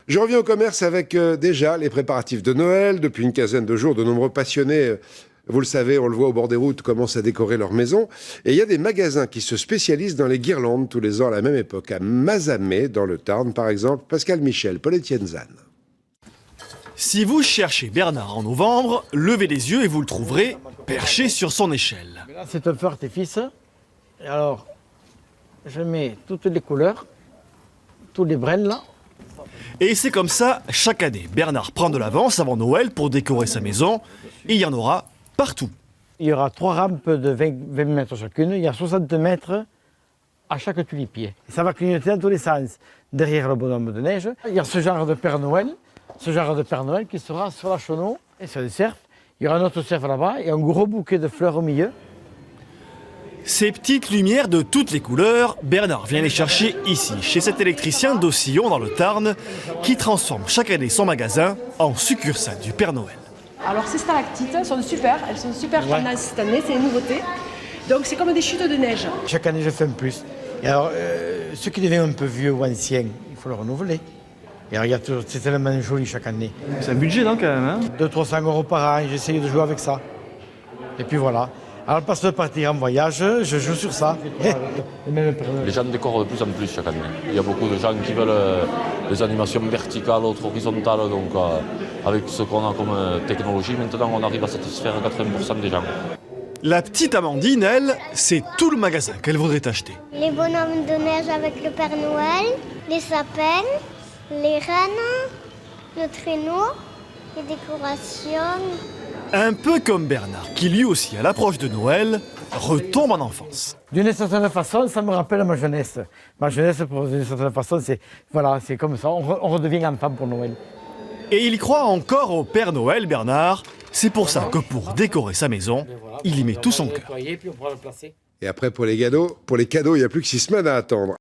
Je reviens au commerce avec déjà les préparatifs de Noël. Depuis une quinzaine de jours, de nombreux passionnés, vous le savez, on le voit au bord des routes, commencent à décorer leur maison. Et il y a des magasins qui se spécialisent dans les guirlandes tous les ans à la même époque. À Mazamet, dans le Tarn, par exemple, Pascal Michel, Paul-Étienne Zahn. Si vous cherchez Bernard en novembre, levez les yeux et vous le trouverez perché sur son échelle. Là, c'est un feu artifice. Et alors, je mets toutes les couleurs, tous les brins là. Et c'est comme ça, chaque année, Bernard prend de l'avance avant Noël pour décorer sa maison. Et il y en aura partout. Il y aura 3 rampes de 20 mètres chacune. Il y a 60 mètres à chaque tulipier. Et ça va clignoter dans tous les sens. Derrière le bonhomme de neige, il y a ce genre de Père Noël. Ce genre de Père Noël qui sera sur la chenot et sur les cerfs. Il y aura un autre cerf là-bas et un gros bouquet de fleurs au milieu. Ces petites lumières de toutes les couleurs, Bernard vient les chercher ici, chez cet électricien d'Ossillon dans le Tarn, qui transforme chaque année son magasin en succursale du Père Noël. Alors ces stalactites elles sont super tendance cette année, c'est une nouveauté. Donc c'est comme des chutes de neige. Chaque année je fais un plus. Et alors, ce qui devient un peu vieux ou ancien, il faut le renouveler. Et regarde, c'est tellement joli chaque année. C'est un budget, non, quand même, hein? 200-300 € par an, j'essaye de jouer avec ça. Et puis voilà. Alors, parce de partir en voyage, je joue sur ça. Les gens décorent de plus en plus chaque année. Il y a beaucoup de gens qui veulent des animations verticales, autres horizontales. Donc, avec ce qu'on a comme technologie, maintenant, on arrive à satisfaire 80% des gens. La petite Amandine, elle, c'est tout le magasin qu'elle voudrait acheter. Les bonhommes de neige avec le Père Noël, les sapins, les rennes, le traîneau, les décorations. Un peu comme Bernard, qui lui aussi, à l'approche de Noël, retombe en enfance. D'une certaine façon, ça me rappelle ma jeunesse. Ma jeunesse, d'une certaine façon, c'est comme ça, on redevient enfant pour Noël. Et il croit encore au Père Noël, Bernard. C'est pour ça que pour décorer sa maison, il y met tout son cœur. Et après, pour les cadeaux, il n'y a plus que 6 semaines à attendre.